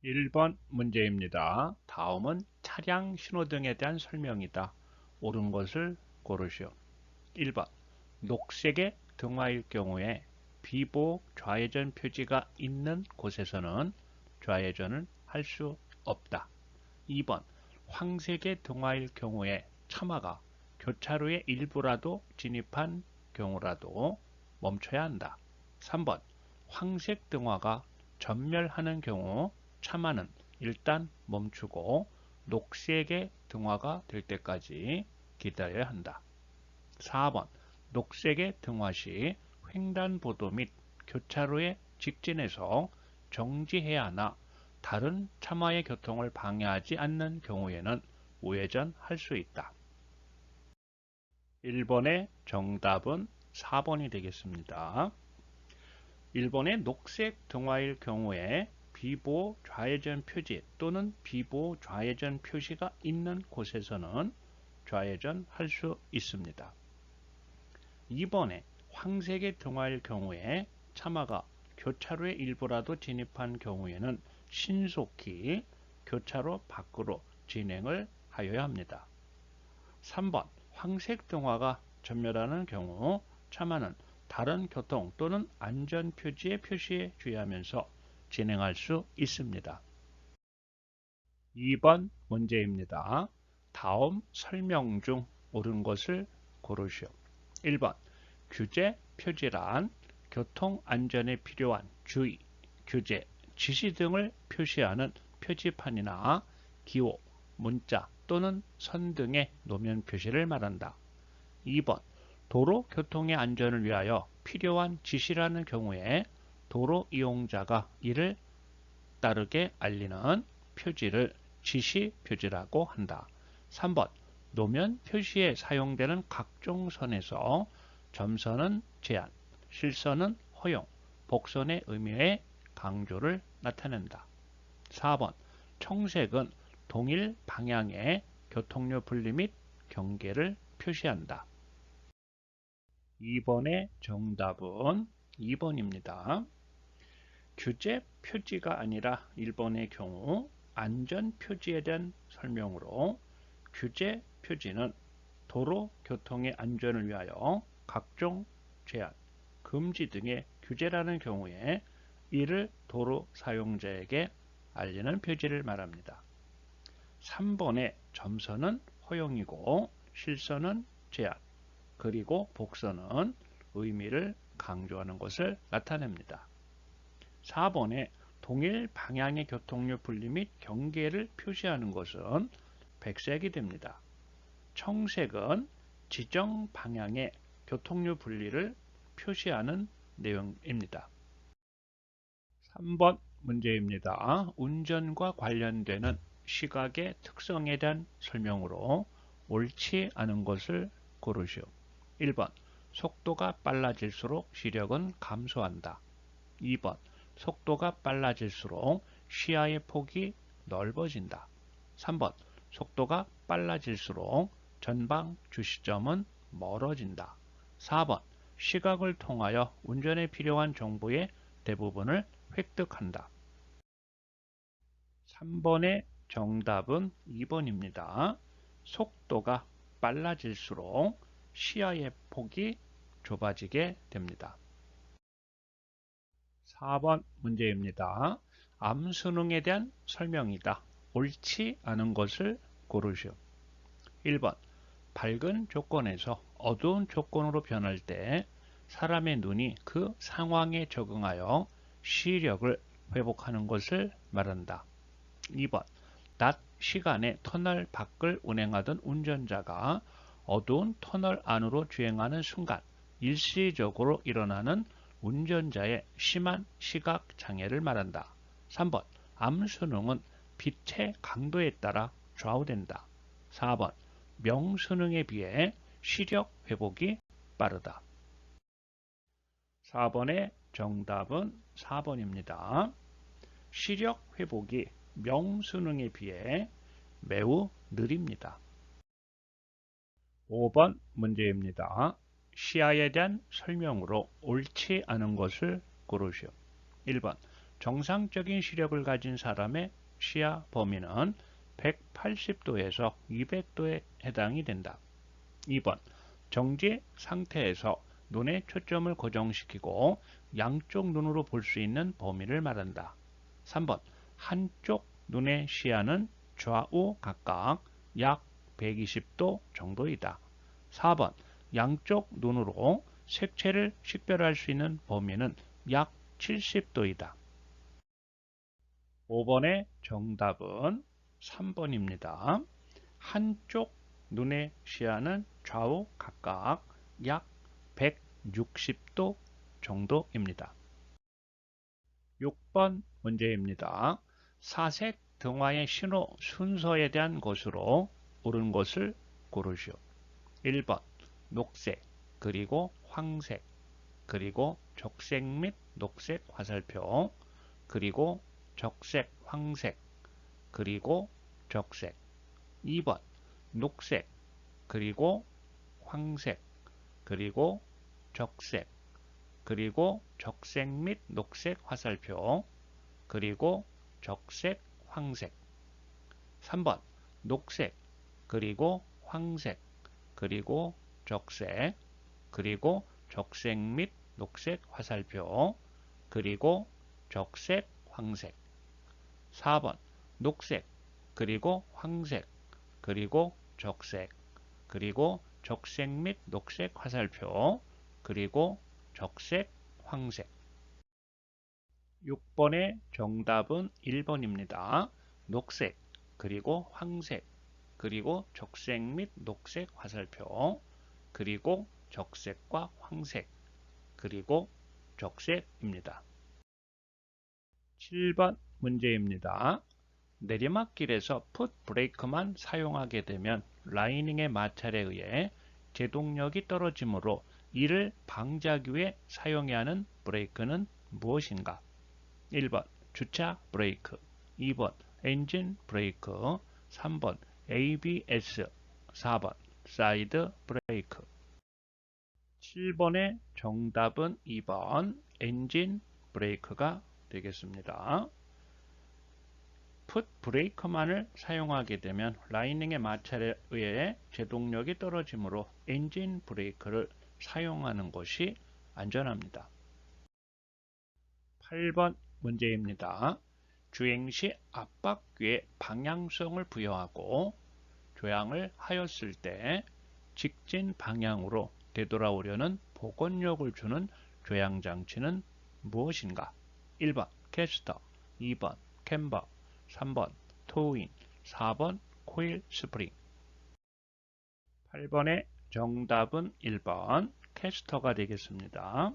1번 문제입니다. 다음은 차량 신호등에 대한 설명이다. 옳은 것을 고르시오. 1번 녹색의 등화일 경우에 비보호 좌회전 표지가 있는 곳에서는 좌회전을 할 수 없다. 2번 황색의 등화일 경우에 차마가 교차로의 일부라도 진입한 경우라도 멈춰야 한다. 3번 황색 등화가 전멸하는 경우 차마는 일단 멈추고 녹색의 등화가 될 때까지 기다려야 한다. 4번 녹색의 등화 시 횡단보도 및 교차로에 직진해서 정지해야 하나 다른 차마의 교통을 방해하지 않는 경우에는 우회전할 수 있다. 1번의 정답은 4번이 되겠습니다. 1번의 녹색 등화일 경우에 비보호 좌회전 표지 또는 비보호 좌회전 표시가 있는 곳에서는 좌회전할 수 있습니다. 2번에 황색의 등화일 경우에 차마가 교차로의 일부라도 진입한 경우에는 신속히 교차로 밖으로 진행을 하여야 합니다. 3번 황색 등화가 전멸하는 경우 차마는 다른 교통 또는 안전 표지의 표시에 주의하면서 진행할 수 있습니다. 2번 문제입니다. 다음 설명 중 옳은 것을 고르시오. 1번 규제 표지란 교통 안전에 필요한 주의, 규제, 지시 등을 표시하는 표지판이나 기호, 문자 또는 선 등의 노면 표시를 말한다. 2번 도로 교통의 안전을 위하여 필요한 지시라는 경우에 도로 이용자가 이를 따르게 알리는 표지를 지시 표지라고 한다. 3번 노면 표시에 사용되는 각종 선에서 점선은 제한, 실선은 허용, 복선의 의미의 강조를 나타낸다. 4번 청색은 동일 방향의 교통료 분리 및 경계를 표시한다. 2번의 정답은 2번입니다. 규제 표지가 아니라 1번의 경우 안전 표지에 대한 설명으로 규제 표지는 도로 교통의 안전을 위하여 각종 제한, 금지 등의 규제라는 경우에 이를 도로 사용자에게 알리는 표지를 말합니다. 3번의 점선은 허용이고 실선은 제한, 그리고 복선은 의미를 강조하는 것을 나타냅니다. 4번에 동일 방향의 교통료 분리 및 경계를 표시하는 것은 백색이 됩니다. 청색은 지정 방향의 교통료 분리를 표시하는 내용입니다. 3번 문제입니다. 운전과 관련되는 시각의 특성에 대한 설명으로 옳지 않은 것을 고르시오. 1번 속도가 빨라질수록 시력은 감소한다. 2번 속도가 빨라질수록 시야의 폭이 넓어진다. 3번 속도가 빨라질수록 전방 주시점은 멀어진다. 4번 시각을 통하여 운전에 필요한 정보의 대부분을 획득한다. 3번의 정답은 2번입니다. 속도가 빨라질수록 시야의 폭이 좁아지게 됩니다. 4번 문제입니다. 암수능에 대한 설명이다. 옳지 않은 것을 고르시오. 1번 밝은 조건에서 어두운 조건으로 변할 때 사람의 눈이 그 상황에 적응하여 시력을 회복하는 것을 말한다. 2번 낮 시간에 터널 밖을 운행하던 운전자가 어두운 터널 안으로 주행하는 순간 일시적으로 일어나는 운전자의 심한 시각 장애를 말한다. 3번 암수능은 빛의 강도에 따라 좌우된다. 4번 명수능에 비해 시력 회복이 빠르다. 4번의 정답은 4번입니다. 시력 회복이 명수능에 비해 매우 느립니다. 5번 문제입니다. 시야에 대한 설명으로 옳지 않은 것을 고르시오. 1번 정상적인 시력을 가진 사람의 시야 범위는 180도에서 200도에 해당이 된다. 2번, 정지 상태에서 눈의 초점을 고정시키고 양쪽 눈으로 볼 수 있는 범위를 말한다. 3번, 한쪽 눈의 시야는 좌우 각각 약 120도 정도이다. 4번, 양쪽 눈으로 색채를 식별할 수 있는 범위는 약 70도이다. 5번의 정답은 3번입니다. 한쪽 눈의 시야는 좌우 각각 약 160도 정도입니다. 6번 문제입니다. 사색 등화의 신호 순서에 대한 것으로 옳은 것을 고르시오. 1번 녹색, 그리고 황색, 그리고 적색 및 녹색 화살표, 그리고 적색, 황색, 그리고 적색. 2번 녹색, 그리고 황색, 그리고 적색, 그리고 적색 및 녹색 화살표, 그리고 적색, 황색. 3번 녹색, 그리고 황색, 그리고 적색, 그리고 적색 및 녹색 화살표, 그리고 적색, 황색. 4번 녹색, 그리고 황색, 그리고 적색, 그리고 적색 및 녹색 화살표, 그리고 적색, 황색. 6번의 정답은 1번입니다. 녹색, 그리고 황색, 그리고 적색 및 녹색 화살표, 그리고 적색과 황색, 그리고 적색입니다. 7번 문제입니다. 내리막길에서 풋 브레이크만 사용하게 되면 라이닝의 마찰에 의해 제동력이 떨어지므로 이를 방지하기 위해 사용해야 하는 브레이크는 무엇인가? 1번 주차 브레이크, 2번 엔진 브레이크, 3번 ABS, 4번 사이드 브레이크. 7번의 정답은 2번 엔진 브레이크가 되겠습니다. 풋 브레이크만을 사용하게 되면 라이닝의 마찰에 의해 제동력이 떨어지므로 엔진 브레이크를 사용하는 것이 안전합니다. 8번 문제입니다. 주행 시 앞바퀴에 방향성을 부여하고 조향을 하였을 때 직진 방향으로 되돌아오려는 복원력을 주는 조향장치는 무엇인가? 1번 캐스터, 2번 캠버, 3번 토우인, 4번 코일 스프링. 8번의 정답은 1번 캐스터가 되겠습니다.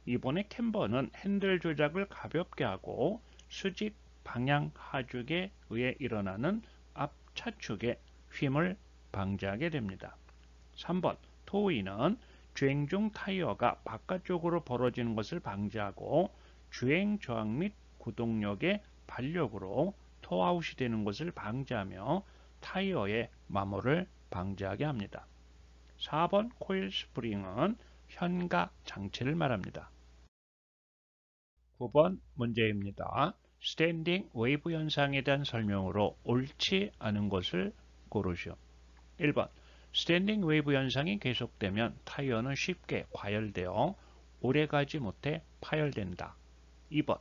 이번에 캠버는 핸들 조작을 가볍게 하고 수직 방향 하중에 의해 일어나는 앞 차축의 힘을 방지하게 됩니다. 3번 토우인은 주행 중 타이어가 바깥쪽으로 벌어지는 것을 방지하고 주행 저항 및 구동력의 반력으로 토아웃이 되는 것을 방지하며 타이어의 마모를 방지하게 합니다. 4번 코일 스프링은 현가 장치를 말합니다. 9번 문제입니다. 스탠딩 웨이브 현상에 대한 설명으로 옳지 않은 것을 고르시오. 1번 스탠딩 웨이브 현상이 계속되면 타이어는 쉽게 과열되어 오래가지 못해 파열된다. 2번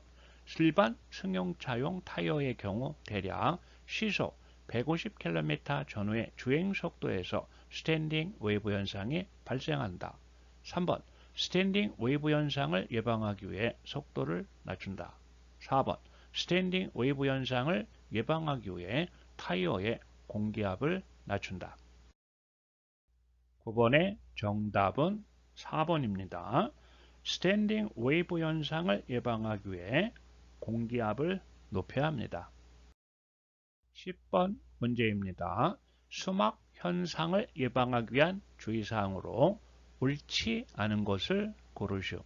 일반 승용차용 타이어의 경우 대략 시속 150km 전후의 주행 속도에서 스탠딩 웨이브 현상이 발생한다. 3번 스탠딩 웨이브 현상을 예방하기 위해 속도를 낮춘다. 4번 스탠딩 웨이브 현상을 예방하기 위해 타이어의 공기압을 낮춘다. 9번의 정답은 4번입니다. 스탠딩 웨이브 현상을 예방하기 위해 공기압을 높여야 합니다. 10번 문제입니다. 수막 현상을 예방하기 위한 주의사항으로 옳지 않은 것을 고르시오.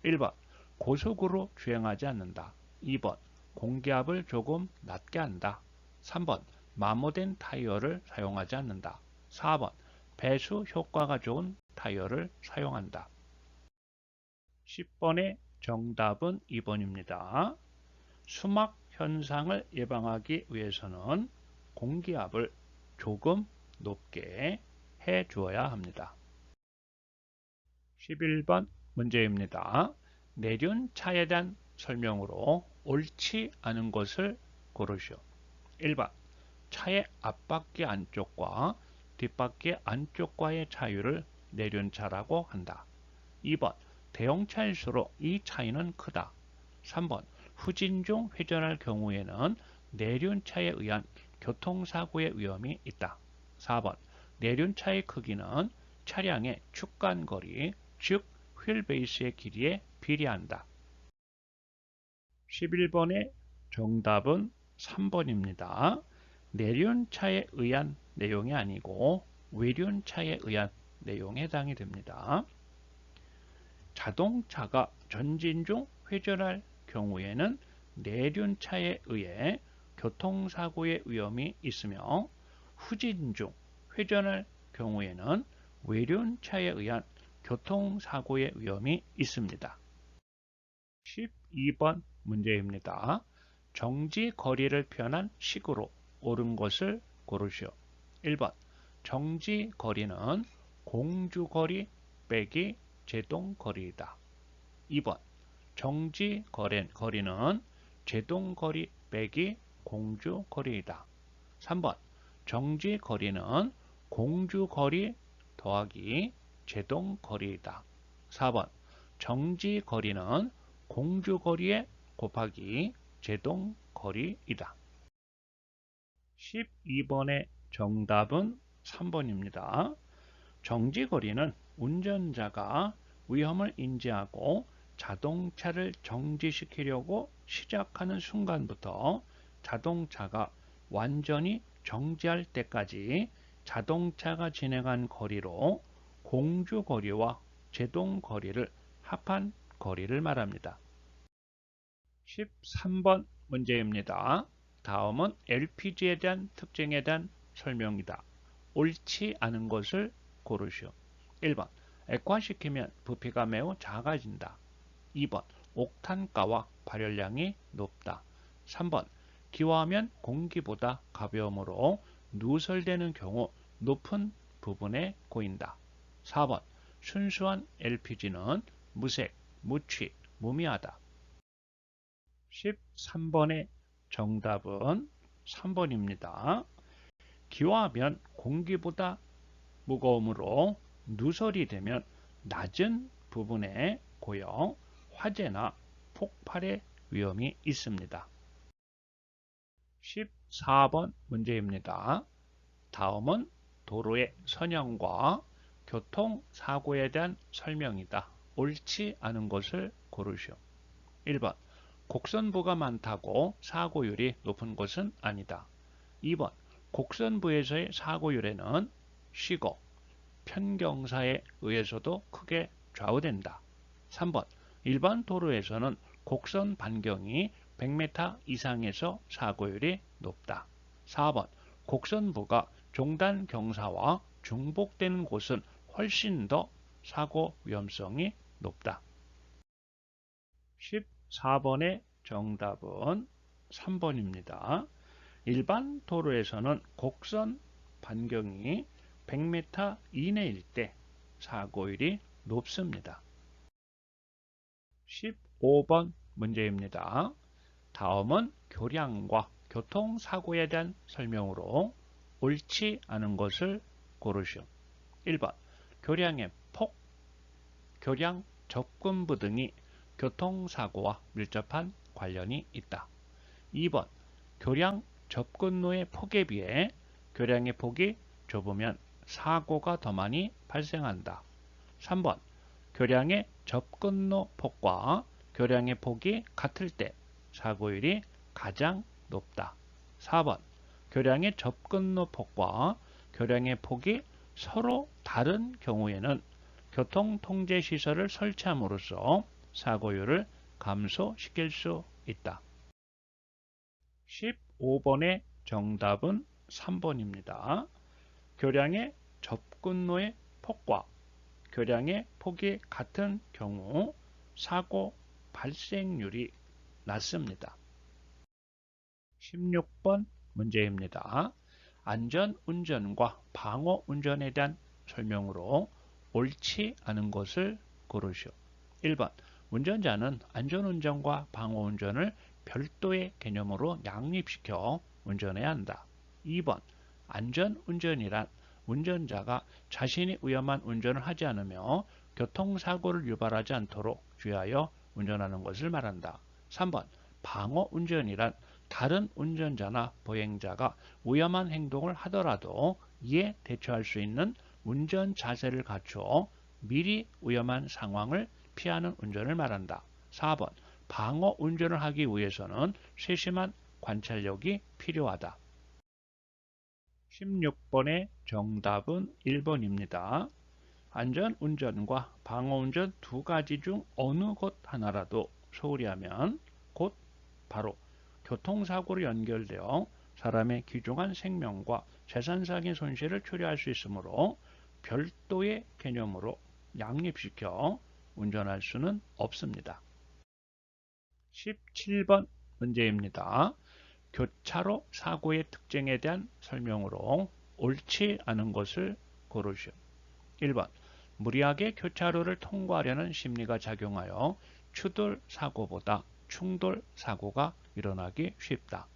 1번 고속으로 주행하지 않는다. 2번 공기압을 조금 낮게 한다. 3번 마모된 타이어를 사용하지 않는다. 4번 배수 효과가 좋은 타이어를 사용한다. 10번의 정답은 2번입니다. 수막 현상을 예방하기 위해서는 공기압을 조금 높게 해 주어야 합니다. 11번 문제입니다. 내륜 차에 대한 설명으로 옳지 않은 것을 고르시오. 1번 차의 앞바퀴 안쪽과 뒷바퀴 안쪽과의 차이를 내륜차라고 한다. 2번 대형차일수록 이 차이는 크다. 3번 후진 중 회전할 경우에는 내륜차에 의한 교통사고의 위험이 있다. 4번 내륜차의 크기는 차량의 축간거리, 즉 휠베이스의 길이에 비례한다. 11번의 정답은 3번입니다. 내륜차에 의한 내용이 아니고 외륜차에 의한 내용에 해당이 됩니다. 자동차가 전진 중 회전할 경우에는 내륜차에 의해 교통사고의 위험이 있으며 후진 중 회전할 경우에는 외륜차에 의한 교통사고의 위험이 있습니다. 12번 문제입니다. 정지 거리를 표현한 식으로 옳은 것을 고르시오. 1번 정지 거리는 공주거리 빼기 제동거리이다. 2번 정지 거리는 제동거리 빼기 공주거리이다. 3번 정지 거리는 공주거리 더하기 제동거리이다. 4번 정지 거리는 공주거리에 곱하기 제동거리이다. 12번의 정답은 3번입니다. 정지거리는 운전자가 위험을 인지하고 자동차를 정지시키려고 시작하는 순간부터 자동차가 완전히 정지할 때까지 자동차가 진행한 거리로 공주거리와 제동거리를 합한 거리를 말합니다. 13번 문제입니다. 다음은 LPG에 대한 특징에 대한 설명이다. 옳지 않은 것을 고르시오. 1번 액화시키면 부피가 매우 작아진다. 2번 옥탄가와 발열량이 높다. 3번 기화하면 공기보다 가벼우므로 누설되는 경우 높은 부분에 고인다. 4번 순수한 LPG는 무색, 무취, 무미하다. 13번의 정답은 3번입니다. 기화하면 공기보다 무거우므로 누설이 되면 낮은 부분에 고여 화재나 폭발의 위험이 있습니다. 14번 문제입니다. 다음은 도로의 선형과 교통사고에 대한 설명이다. 옳지 않은 것을 고르시오. 1번 곡선부가 많다고 사고율이 높은 것은 아니다. 2번 곡선부에서의 사고율에는 시거, 편경사에 의해서도 크게 좌우된다. 3번 일반 도로에서는 곡선 반경이 100m 이상에서 사고율이 높다. 4번 곡선부가 종단 경사와 중복되는 곳은 훨씬 더 사고 위험성이 높다. 14번의 정답은 3번입니다. 일반 도로에서는 곡선 반경이 100m 이내일 때 사고율이 높습니다. 15번 문제입니다. 다음은 교량과 교통사고에 대한 설명으로 옳지 않은 것을 고르시오. 1번 교량의 폭, 교량 접근부 등이 교통사고와 밀접한 관련이 있다. 2번 교량 접근로의 폭에 비해 교량의 폭이 좁으면 사고가 더 많이 발생한다. 3번 교량의 접근로 폭과 교량의 폭이 같을 때 사고율이 가장 높다. 4번 교량의 접근로 폭과 교량의 폭이 서로 다른 경우에는 교통통제시설을 설치함으로써 사고율을 감소시킬 수 있다. 15번의 정답은 3번입니다. 교량의 접근로의 폭과 교량의 폭이 같은 경우 사고 발생률이 낮습니다. 16번 문제입니다. 안전운전과 방어운전에 대한 설명으로 옳지 않은 것을 고르시오. 1번 운전자는 안전운전과 방어운전을 별도의 개념으로 양립시켜 운전해야 한다. 2번 안전운전이란 운전자가 자신이 위험한 운전을 하지 않으며 교통사고를 유발하지 않도록 주의하여 운전하는 것을 말한다. 3번 방어운전이란 다른 운전자나 보행자가 위험한 행동을 하더라도 이에 대처할 수 있는 운전 자세를 갖추어 미리 위험한 상황을 피하는 운전을 말한다. 4번 방어 운전을 하기 위해서는 세심한 관찰력이 필요하다. 16번의 정답은 1번입니다. 안전운전과 방어운전 두 가지 중 어느 것 하나라도 소홀히 하면 곧 바로 교통사고로 연결되어 사람의 귀중한 생명과 재산상의 손실을 초래할 수 있으므로 별도의 개념으로 양립시켜 운전할 수는 없습니다. 17번 문제입니다. 교차로 사고의 특징에 대한 설명으로 옳지 않은 것을 고르시오. 1번 무리하게 교차로를 통과하려는 심리가 작용하여 추돌 사고보다 충돌 사고가 일어나기 쉽다.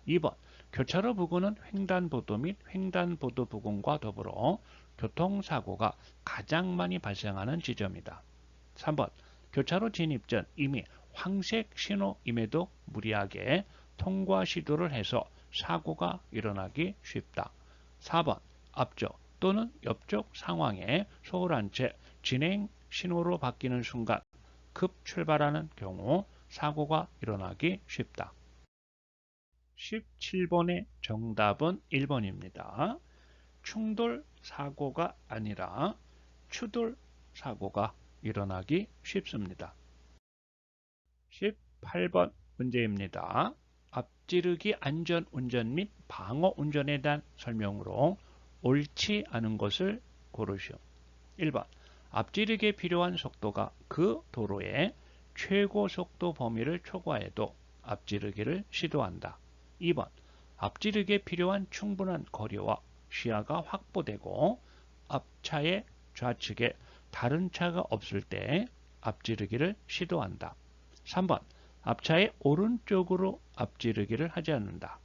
2번 교차로 부근은 횡단보도 및 횡단보도 부근과 더불어 교통사고가 가장 많이 발생하는 지점이다. 3번 교차로 진입 전 이미 황색 신호임에도 무리하게 통과 시도를 해서 사고가 일어나기 쉽다. 4번 앞쪽 또는 옆쪽 상황에 소홀한 채 진행 신호로 바뀌는 순간 급 출발하는 경우 사고가 일어나기 쉽다. 17번의 정답은 1번입니다. 충돌 사고가 아니라 추돌 사고가 일어나기 쉽습니다. 18번 문제입니다. 앞지르기 안전운전 및 방어운전에 대한 설명으로 옳지 않은 것을 고르시오. 1번 앞지르기에 필요한 속도가 그 도로의 최고 속도 범위를 초과해도 앞지르기를 시도한다. 2번 앞지르기에 필요한 충분한 거리와 시야가 확보되고 앞차의 좌측에 다른 차가 없을 때 앞지르기를 시도한다. 3번 앞차의 오른쪽으로 앞지르기를 하지 않는다.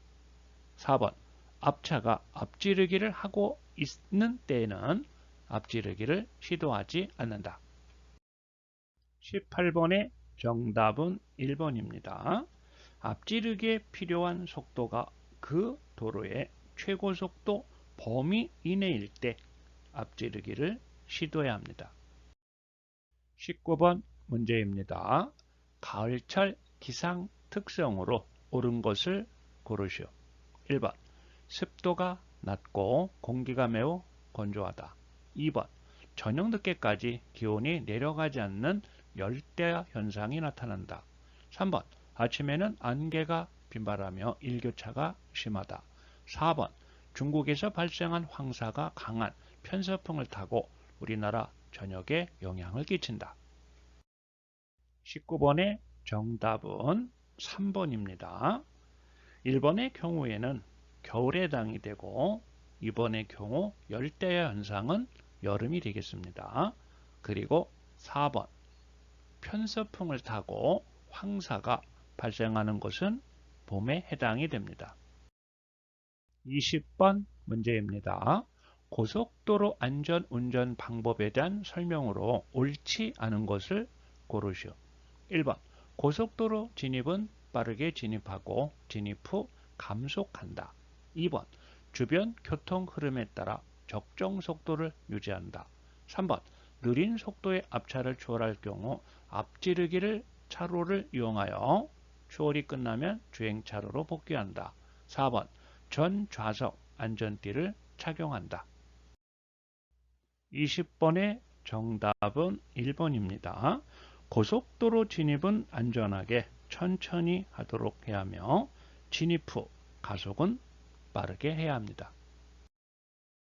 4번 앞차가 앞지르기를 하고 있는 때에는 앞지르기를 시도하지 않는다. 18번의 정답은 1번입니다. 앞지르기에 필요한 속도가 그 도로의 최고 속도 범위 이내일 때 앞지르기를 시도해야 합니다. 19번 문제입니다. 가을철 기상 특성으로 옳은 것을 고르시오. 1번 습도가 낮고 공기가 매우 건조하다. 2번 저녁 늦게까지 기온이 내려가지 않는 열대 현상이 나타난다. 3번 아침에는 안개가 빈발하며 일교차가 심하다. 4번 중국에서 발생한 황사가 강한 편서풍을 타고 우리나라 전역에 영향을 끼친다. 19번의 정답은 3번입니다. 1번의 경우에는 겨울에 해당이 되고 2번의 경우 열대야 현상은 여름이 되겠습니다. 그리고 4번 편서풍을 타고 황사가 발생하는 것은 봄에 해당이 됩니다. 20번 문제입니다. 고속도로 안전운전 방법에 대한 설명으로 옳지 않은 것을 고르시오. 1번 고속도로 진입은 빠르게 진입하고 진입 후 감속한다. 2번 주변 교통 흐름에 따라 적정 속도를 유지한다. 3번 느린 속도의 앞차를 추월할 경우 앞지르기를 차로를 이용하여 추월이 끝나면 주행차로로 복귀한다. 4번 전 좌석 안전띠를 착용한다. 20번의 정답은 1번입니다. 고속도로 진입은 안전하게 천천히 하도록 해야 하며 진입 후 가속은 빠르게 해야 합니다.